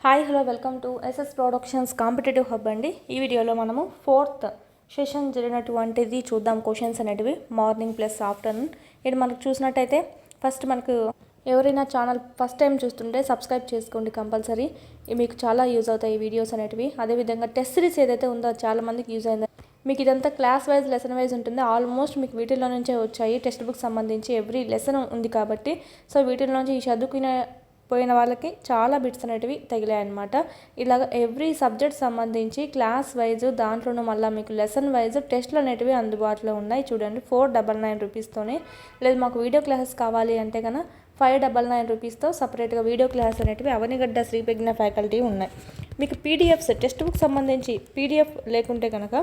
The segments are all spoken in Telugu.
Hi hello welcome to SS productions competitive hub అండి. ఈ వీడియోలో మనము 4th సెషన్ జరిగినటువంటిది చూద్దాం. క్వశ్చన్స్ అనేటివి మార్నింగ్ ప్లస్ ఆఫ్టర్నూన్. ఇది మనకు చూసినట్టయితే ఫస్ట్ మనకు ఎవరైనా ఛానల్ ఫస్ట్ టైం చూస్తుంటే సబ్స్క్రైబ్ చేసుకోండి కంపల్సరీ. మీకు చాలా యూజ్ అవుతాయి ఈ వీడియోస్ అనేటివి. అదేవిధంగా టెస్ట్ సిరీస్ ఏదైతే ఉందో చాలా మందికి యూజ్ అయింది. మీకు ఇదంతా క్లాస్ వైజ్ లెసన్ వైజ్ ఉంటుంది. ఆల్మోస్ట్ మీకు వీటిల్లో నుంచే వచ్చాయి. టెక్స్ట్ బుక్ సంబంధించి ఎవ్రీ లెసన్ ఉంది కాబట్టి సో వీటిలో నుంచి ఈ చదువుకునే పోయిన వాళ్ళకి చాలా బిట్స్ అనేటివి తగిలాయి అనమాట. ఇలాగ ఎవ్రీ సబ్జెక్ట్ సంబంధించి క్లాస్ వైజ్ దాంట్లోనూ మళ్ళీ మీకు లెసన్ వైజ్ టెస్ట్లు అనేటివి అందుబాటులో ఉన్నాయి. చూడండి 499 రూపీస్తోనే. లేదు మాకు వీడియో క్లాసెస్ కావాలి అంటే కనుక 599 రూపీస్తో సపరేట్గా వీడియో క్లాస్ అనేటివి అవనిగడ్డ శ్రీ ప్రజ్ఞ ఫ్యాకల్టీ ఉన్నాయి. మీకు పీడిఎఫ్స్ టెక్స్ట్ బుక్ సంబంధించి పీడిఎఫ్ లేకుంటే కనుక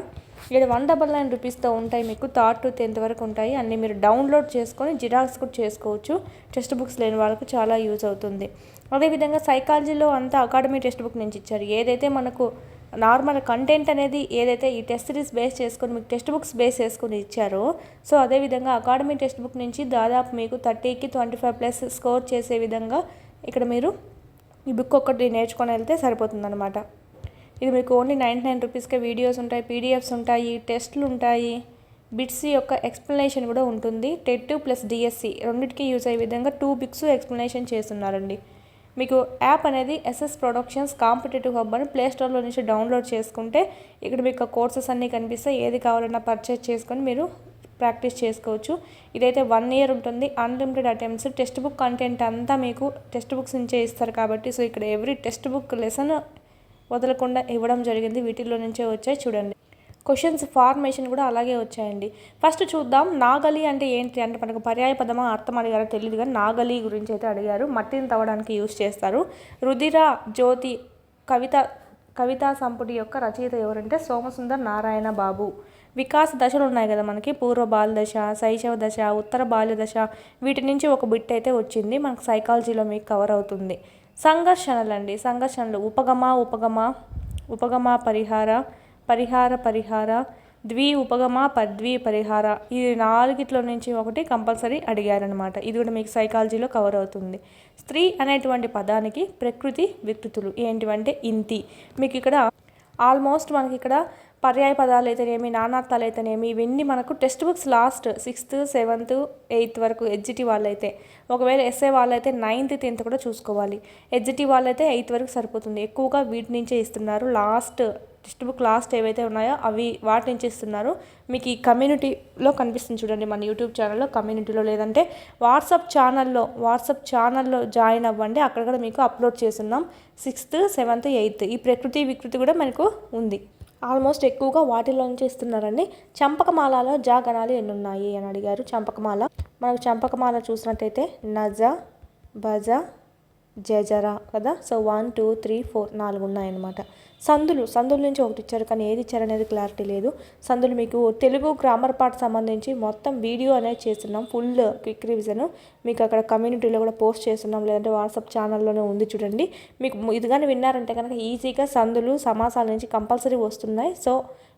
ఇది 199 రూపీస్తో ఉంటాయి. మీకు 3rd to 10th వరకు ఉంటాయి. అన్నీ మీరు డౌన్లోడ్ చేసుకొని జిరాక్స్ కూడా చేసుకోవచ్చు. టెక్స్ట్ బుక్స్ లేని వాళ్ళకు చాలా యూజ్ అవుతుంది. అదేవిధంగా సైకాలజీలో అంతా అకాడమీ టెక్స్ట్ బుక్ నుంచి ఇచ్చారు. ఏదైతే మనకు నార్మల్ కంటెంట్ అనేది ఏదైతే ఈ టెస్ట్ సిరీస్ బేస్ చేసుకొని మీకు టెక్స్ట్ బుక్స్ బేస్ చేసుకొని ఇచ్చారో సో అదేవిధంగా అకాడమీ టెక్స్ట్ బుక్ నుంచి దాదాపు మీకు 30కి 25+ స్కోర్ చేసే విధంగా ఇక్కడ మీరు ఈ బుక్ ఒక్కటి నేర్చుకొని వెళ్తే సరిపోతుందన్నమాట. ఇది మీకు ఓన్లీ 99 రూపీస్కే వీడియోస్ ఉంటాయి, పీడిఎఫ్స్ ఉంటాయి, టెస్ట్లు ఉంటాయి, బిట్స్ యొక్క ఎక్స్ప్లెనేషన్ కూడా ఉంటుంది. టెట్ ప్లస్ డిఎస్సి రెండింటికి యూజ్ అయ్యే విధంగా 2 బిట్స్ ఎక్స్ప్లెనేషన్ చేస్తున్నారండి. మీకు యాప్ అనేది ఎస్ఎస్ ప్రొడక్షన్స్ కాంపిటేటివ్ హబ్ అని ప్లేస్టోర్లో నుంచి డౌన్లోడ్ చేసుకుంటే ఇక్కడ మీకు కోర్సెస్ అన్నీ కనిపిస్తాయి. ఏది కావాలన్నా పర్చేస్ చేసుకొని మీరు ప్రాక్టీస్ చేసుకోవచ్చు. ఇదైతే 1 year ఉంటుంది. Unlimited attempts. Text book content అంతా మీకు టెక్స్ట్ బుక్స్ నుంచే ఇస్తారు కాబట్టి సో ఇక్కడ ఎవ్రీ టెక్స్ట్ బుక్ లెసన్ వదలకుండా ఇవ్వడం జరిగింది. వీటిల్లో నుంచే వచ్చాయి. చూడండి క్వశ్చన్స్ ఫార్మేషన్ కూడా అలాగే వచ్చాయండి. ఫస్ట్ చూద్దాం. నాగలి అంటే ఏంటి అంటే మనకు పర్యాయ పదమా అర్థం అడిగారో తెలియదు కానీ నాగలి గురించి అయితే అడిగారు. మట్టిని తవ్వడానికి యూజ్ చేస్తారు. రుధిర జ్యోతి కవితా సంపుటి యొక్క రచయిత ఎవరంటే సోమసుందర్ నారాయణ బాబు. వికాస దశలు ఉన్నాయి కదా మనకి, పూర్వ బాల్య దశ, శైశవ దశ, ఉత్తర బాల్య దశ, వీటి నుంచి ఒక బిట్ అయితే వచ్చింది. మనకు సైకాలజీలో మీకు కవర్ అవుతుంది. సంఘర్షణలు అండి. సంఘర్షణలు ఉపగమ పరిహార ఉపగమ పద్వి పరిహార, ఈ 4 నుంచి ఒకటి కంపల్సరీ అడిగారనమాట. ఇది కూడా మీకు సైకాలజీలో కవర్ అవుతుంది. స్త్రీ అనేటువంటి పదానికి ప్రకృతి వికృతులు ఏంటివంటే ఇంతి. మీకు ఇక్కడ ఆల్మోస్ట్ మనకి ఇక్కడ పర్యాయ పదాలు అయితేనేమి, నానార్థాలు అయితేనేమి ఇవన్నీ మనకు text books last 6th 7th 8th వరకు ఎడ్జిటి వాళ్ళైతే, ఒకవేళ ఎస్ఏ వాళ్ళైతే 9th 10th కూడా చూసుకోవాలి. ఎడ్జిటి వాళ్ళైతే 8th వరకు సరిపోతుంది. ఎక్కువగా వీటి నుంచే ఇస్తున్నారు. లాస్ట్ టెక్స్ట్ బుక్ లాస్ట్ ఏవైతే ఉన్నాయో అవి వాటి నుంచి ఇస్తున్నారు. మీకు ఈ కమ్యూనిటీలో కనిపిస్తుంది చూడండి, మన యూట్యూబ్ ఛానల్లో కమ్యూనిటీలో, లేదంటే వాట్సాప్ ఛానల్లో జాయిన్ అవ్వండి. అక్కడ కూడా మీకు అప్లోడ్ చేస్తున్నాం. 6th 7th 8th ఈ ప్రకృతి వికృతి కూడా మనకు ఉంది. ఆల్మోస్ట్ ఎక్కువగా వాటిలో నుంచి ఇస్తున్నారండి. చంపకమాలలో జాగణాలు ఎన్ని ఉన్నాయి అని అడిగారు. మనకు చంపకమాల చూసినట్టయితే నజ, భజ, జజర కదా. సో 1 2 3 4 4 ఉన్నాయన్నమాట. సందుల నుంచి ఒకటి ఇచ్చారు కానీ ఏది ఇచ్చారనేది క్లారిటీ లేదు. సందులు మీకు తెలుగు గ్రామర్ పార్ట్ సంబంధించి మొత్తం వీడియో అనేది చేస్తున్నాం. ఫుల్ క్విక్ రివిజన్ మీకు అక్కడ కమ్యూనిటీలో కూడా పోస్ట్ చేస్తున్నాం, లేదంటే వాట్సాప్ ఛానల్లోనే ఉంది చూడండి. మీకు ఇది కానీ విన్నారంటే కనుక ఈజీగా సందులు సమాసాల నుంచి కంపల్సరీ వస్తున్నాయి. సో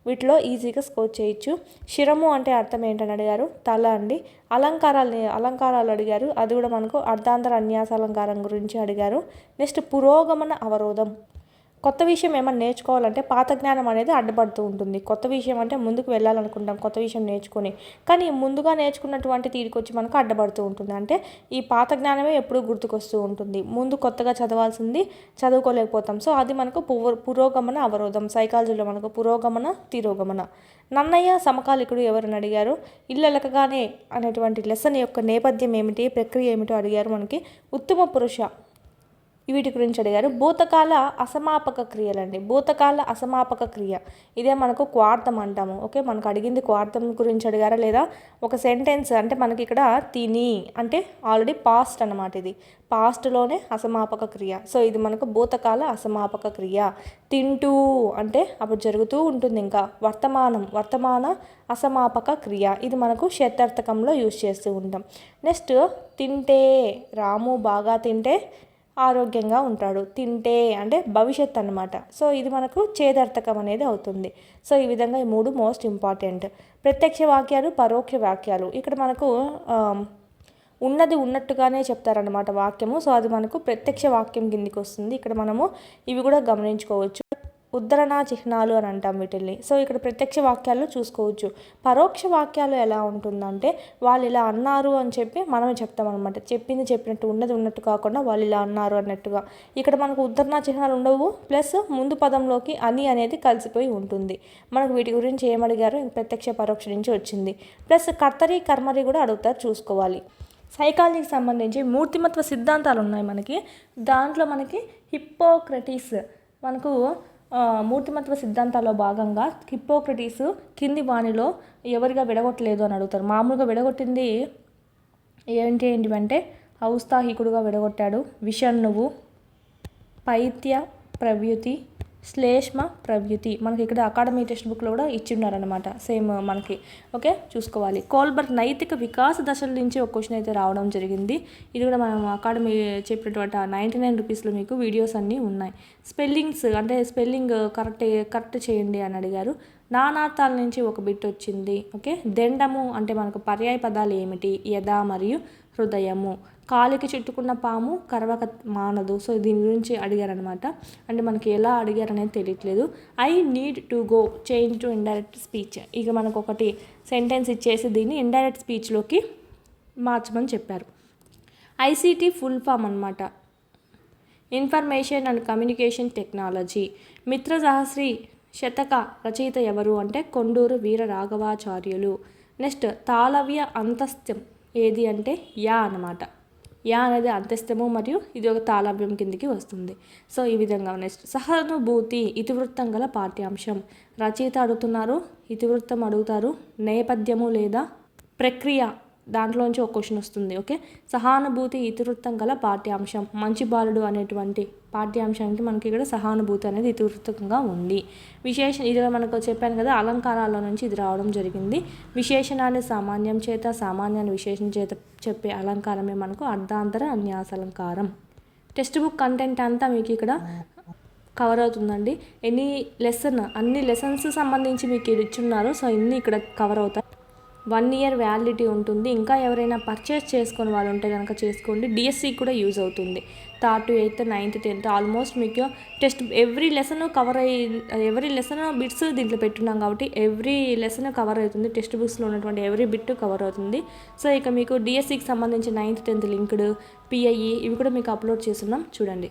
వీటిలో ఈజీగా స్కోర్ చేయొచ్చు. శిరము అంటే అర్థం ఏంటని అడిగారు. తల అండి. అలంకారాలు అడిగారు. అది కూడా మనకు అర్ధాంతర అన్యాస అలంకారం గురించి అడిగారు. నెక్స్ట్ పురోగమన అవరోధం. కొత్త విషయం ఏమైనా నేర్చుకోవాలంటే పాత జ్ఞానం అనేది అడ్డుపడుతూ ఉంటుంది. కొత్త విషయం అంటే ముందుకు వెళ్ళాలనుకుంటాం కొత్త విషయం నేర్చుకొని, కానీ ముందుగా నేర్చుకున్నటువంటి తీరికొచ్చి మనకు అడ్డుపడుతూ ఉంటుంది. అంటే ఈ పాత జ్ఞానమే ఎప్పుడూ గుర్తుకొస్తూ ఉంటుంది. ముందు కొత్తగా చదవాల్సింది చదువుకోలేకపోతాం. సో అది మనకు పురోగమన అవరోధం. సైకాలజీలో మనకు పురోగమన తిరోగమన. నన్నయ్య సమకాలికుడు ఎవరని అడిగారు. ఇల్లెలకగానే అనేటువంటి లెసన్ యొక్క నేపథ్యం ఏమిటి, ప్రక్రియ ఏమిటో అడిగారు. మనకి ఉత్తమ పురుష వీటి గురించి అడిగారు. భూతకాల అసమాపక క్రియలండి. భూతకాల అసమాపక క్రియ ఇదే మనకు క్వార్థం అంటాము. ఓకే, మనకు అడిగింది క్వార్థం గురించి అడిగారా లేదా. ఒక సెంటెన్స్ అంటే మనకి ఇక్కడ తిని అంటే ఆల్రెడీ పాస్ట్ అన్నమాట. ఇది పాస్ట్లోనే అసమాపక క్రియ. సో ఇది మనకు భూతకాల అసమాపక క్రియ. తింటూ అంటే అప్పుడు జరుగుతూ ఉంటుంది. ఇంకా వర్తమాన అసమాపక క్రియ. ఇది మనకు శతార్థకంలో యూజ్ చేస్తూ ఉంటాం. నెక్స్ట్ తింటే, రాము బాగా తింటే ఆరోగ్యంగా ఉంటాడు. తింటే అంటే భవిష్యత్ అన్నమాట. సో ఇది మనకు చేదర్థకం అనేది అవుతుంది. సో ఈ విధంగా ఈ 3 మోస్ట్ ఇంపార్టెంట్. ప్రత్యక్ష వాక్యాలు, పరోక్ష వాక్యాలు. ఇక్కడ మనకు ఉన్నది ఉన్నట్టుగానే చెప్తారనమాట వాక్యము. సో అది మనకు ప్రత్యక్ష వాక్యం కిందికి వస్తుంది. ఇక్కడ మనము ఇవి కూడా గమనించుకోవచ్చు. ఉద్ధరణ చిహ్నాలు అని అంటాం వీటిల్ని. సో ఇక్కడ ప్రత్యక్ష వాక్యాల్లో చూసుకోవచ్చు. పరోక్ష వాక్యాలు ఎలా ఉంటుందంటే వాళ్ళు ఇలా అన్నారు అని చెప్పి మనమే చెప్తామన్నమాట. చెప్పింది చెప్పినట్టు, ఉన్నది ఉన్నట్టు కాకుండా వాళ్ళు ఇలా అన్నారు అన్నట్టుగా. ఇక్కడ మనకు ఉద్ధరణ చిహ్నాలు ఉండవు, ప్లస్ ముందు పదంలోకి అని అనేది కలిసిపోయి ఉంటుంది. మనకు వీటి గురించి ఏమడిగారు, ప్రత్యక్ష పరోక్ష నుంచి వచ్చింది. ప్లస్ కర్తరి కర్మరి కూడా అడుగుతారు, చూసుకోవాలి. సైకాలజీకి సంబంధించి మూర్తిమత్వ సిద్ధాంతాలు ఉన్నాయి మనకి. దాంట్లో మనకి హిప్పోక్రటీస్ మనకు మూర్తిమత్వ సిద్ధాంతాల్లో భాగంగా హిప్పోక్రటీస్ కింది వాణిలో ఎవరిగా విడగొట్టలేదు అని అడుగుతారు. మామూలుగా విడగొట్టింది ఏంటివంటే ఔత్సాహికుడుగా విడగొట్టాడు, విషణ్ణువు, పైత్య ప్రవ్యుతి, శ్లేష్మ ప్రవ్యుతి. మనకి ఇక్కడ అకాడమీ టెక్స్ట్ బుక్లో కూడా ఇచ్చిన్నారనమాట, సేమ్ మనకి. ఓకే, చూసుకోవాలి. కోల్బర్గ్ నైతిక వికాస దశల నుంచి ఒక క్వశ్చన్ అయితే రావడం జరిగింది. ఇది కూడా మనం అకాడమీ చెప్పినటువంటి 99 రూపీస్లో మీకు వీడియోస్ అన్నీ ఉన్నాయి. స్పెల్లింగ్స్ అంటే స్పెల్లింగ్ కరెక్ట్ చేయండి అని అడిగారు. నానార్థాల నుంచి ఒక బిట్ వచ్చింది. ఓకే, దెండము అంటే మనకు పర్యాయ పదాలు ఏమిటి, యథ మరియు హృదయము. కాలికి చుట్టుకున్న పాము కరవక మానదు. సో దీని గురించి అడిగారనమాట. అంటే మనకి ఎలా అడిగారనేది తెలియట్లేదు. I need to go change to indirect speech. ఇక మనకు ఒకటి సెంటెన్స్ ఇచ్చేసి దీన్ని ఇండైరెక్ట్ స్పీచ్లోకి మార్చమని చెప్పారు. ఐసీటీ ఫుల్ ఫామ్ అనమాట, ఇన్ఫర్మేషన్ అండ్ కమ్యూనికేషన్ టెక్నాలజీ. మిత్రసహస్రి శతక రచయిత ఎవరు అంటే కొండూరు వీర రాఘవాచార్యులు. నెక్స్ట్ తాళవ్య అంతస్థ్యం ఏది అంటే యా అన్నమాట. యా అనేది అంతస్థము మరియు ఇది ఒక తాళవ్యం కిందికి వస్తుంది. సో ఈ విధంగా. నెక్స్ట్ సహానుభూతి ఇతివృత్తం గల పాఠ్యాంశం. రచయిత అడుగుతున్నారు, ఇతివృత్తం అడుగుతారు, నేపథ్యము లేదా ప్రక్రియ దాంట్లోంచి ఒక క్వశ్చన్ వస్తుంది. ఓకే, సహానుభూతి ఇతివృత్తం గల పాఠ్యాంశం. మంచి బాలుడు అనేటువంటి పాఠ్యాంశానికి మనకి ఇక్కడ సహానుభూతి అనేది ఇతివృత్తంగా ఉంది. ఇది మనకు చెప్పాను కదా, అలంకారాల నుంచి ఇది రావడం జరిగింది. విశేషణాన్ని సామాన్యం చేత, సామాన్యాన్ని విశేషణ చేత చెప్పే అలంకారమే మనకు అర్ధాంతర అన్యాస అలంకారం. టెక్స్ట్ బుక్ కంటెంట్ అంతా మీకు ఇక్కడ కవర్ అవుతుందండి. అన్ని లెసన్స్ సంబంధించి మీకు ఇది ఇచ్చున్నారు. సో ఇన్ని ఇక్కడ కవర్ అవుతాయి. 1 year వ్యాలిడిటీ ఉంటుంది. ఇంకా ఎవరైనా పర్చేస్ చేసుకుని వాళ్ళు ఉంటే కనుక చేసుకోండి. డిఎస్సి కూడా యూజ్ అవుతుంది. 3rd to 8th 9th 10th almost మీకు టెస్ట్ ఎవ్రీ లెసన్ బిట్స్ దీంట్లో పెట్టున్నాం కాబట్టి ఎవ్రీ లెసన్ కవర్ అవుతుంది. టెక్స్ట్ బుక్స్లో ఉన్నటువంటి ఎవ్రీ బిట్ కవర్ అవుతుంది. సో ఇక మీకు డిఎస్సికి సంబంధించి 9th 10th లింక్డ్, పిఐఈ ఇవి కూడా మీకు అప్లోడ్ చేస్తున్నాం, చూడండి.